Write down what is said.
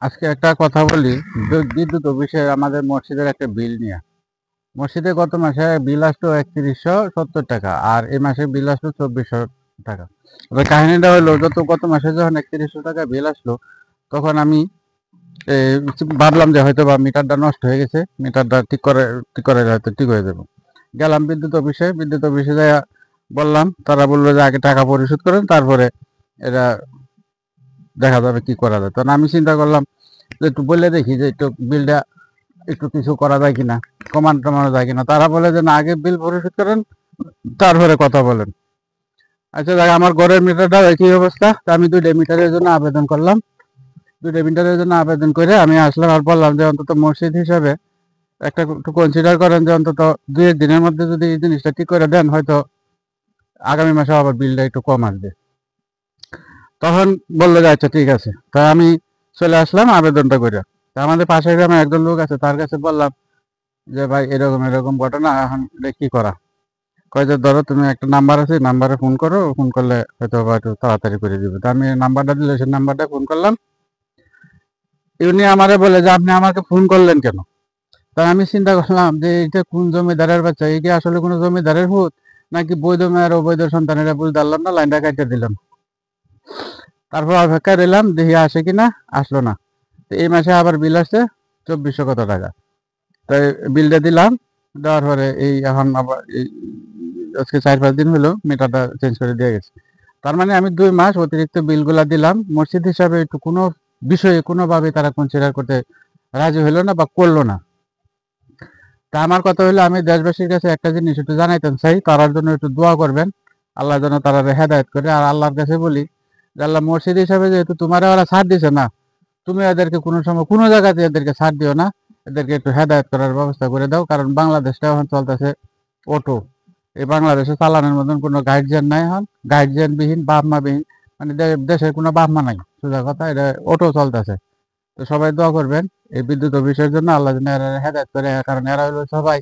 আজকে একটা কথা বলি। বিদ্যুৎ অফিসে আমাদের মসজিদের একটা বিল নিয়ে। মসজিদে গত মাসে বিল আসলো ৩১70 টাকা, আর এই মাসে বিল আসলো ২৪০০ টাকা। এবার কাহিনীটা হলো, গত মাসে যখন ৩১০০ টাকা বিল আসলো, তখন আমি এ, ভাবলাম যে হয়তো বা মিটারটা নষ্ট হয়ে গেছে, মিটারটা ঠিক করে হয়তো ঠিক হয়ে যাবে। গেলাম বিদ্যুৎ অফিসে যাই বললাম, তারা বললো যে আগে টাকা পরিশোধ করেন, তারপরে এটা দেখা যাবে কি করা যায়। তখন আমি চিন্তা করলাম যে একটু বলে দেখি যে একটু বিলটা একটু কিছু করা যায় কিনা, কমানো যায় কিনা। তারা বলে যে না, আগে বিল পরিশোধ করেন, তারপরে কথা বলেন। আচ্ছা দেখ, আমার ঘরের মিটারটাও একই অবস্থা। তা আমি 2টা মিটারের জন্য আবেদন করলাম। 2টা মিটারের জন্য আবেদন করে আমি আসলাম, আর বললাম যে অন্তত মসজিদ হিসাবে একটা একটু কনসিডার করেন যে অন্তত 2 দিনের মধ্যে যদি এই জিনিসটা ঠিক করে দেন, হয়তো আগামী মাসে আবার বিলটা একটু কম আসবে। তখন বললো যে আচ্ছা ঠিক আছে। তা আমি চলে আসলাম আবেদনটা করে। তা আমাদের পাশের গ্রামে একজন লোক আছে, তার কাছে বললাম যে ভাই এরকম এরকম ঘটনা, এখন এটা কি করা? কয় যে ধরো তুমি একটা নাম্বার আছে, নাম্বারে ফোন করো, ফোন করলে হয়তো বা একটু তাড়াতাড়ি করে দিবে। তা আমি নাম্বারটা দিলে সেই নাম্বারটা ফোন করলাম। উনি আমারে বলে যে আপনি আমাকে ফোন করলেন কেন? তা আমি চিন্তা করলাম যে এটা কোন জমিদারের বাচ্চা, এই কি আসলে কোনো জমিদারের ভূত, নাকি বৈধ মেয়ের অবৈধ সন্তানেরা? বুঝতে পারলাম না, লাইনটা কাটিয়ে দিলাম। তারপর অপেক্ষা রইলাম, দেখি আসে কিনা। আসলো না। তো এই মাসে আবার বিল আসছে 2400 কত টাকা। তাই বিলটা দিলাম। দেওয়ার পরে এই এখন আবার আজকে 4-5 দিন হলো মিটারটা চেঞ্জ করে দিয়ে গেছে। তার মানে আমি 2 মাস অতিরিক্ত বিলগুলা দিলাম। মসজিদ হিসাবে একটু কোনো বিষয়ে কোনোভাবে তারা কনসিডার করতে রাজি হলো না বা করলো না। তা আমার কথা হলো, আমি দেশবাসীর কাছে একটা জিনিস একটু জানাইতেন চাই, তারার জন্য একটু দোয়া করবেন। আল্লাহ যেন তারা হেদায়েত করে। আর আল্লাহর কাছে বলি যে আল্লাহ, মসজিদ হিসাবে যেহেতু তোমার ওরা ছাড় দিছে না, তুমি এদেরকে কোনো সময় কোনো জায়গাতে এদেরকে ছাড় দিও না। এদেরকে একটু হেদায়েত করার ব্যবস্থা করে দাও। কারণ বাংলাদেশটা এখন চলতেছে অটো। এই বাংলাদেশে চালানোর মতন কোনো গাইডলাইন নাই এখন। গাইডলাইন বিহীন, বাপ মা বিহীন, মানে দেশের কোনো বাপ মা নাই, সোজা কথা। এটা অটো চলতেছে। তো সবাই দোয়া করবেন এই বিদ্যুৎ অফিসের জন্য, আল্লাহ যেন এরা হেদায়েত করে। কারণ এরা হলো সবাই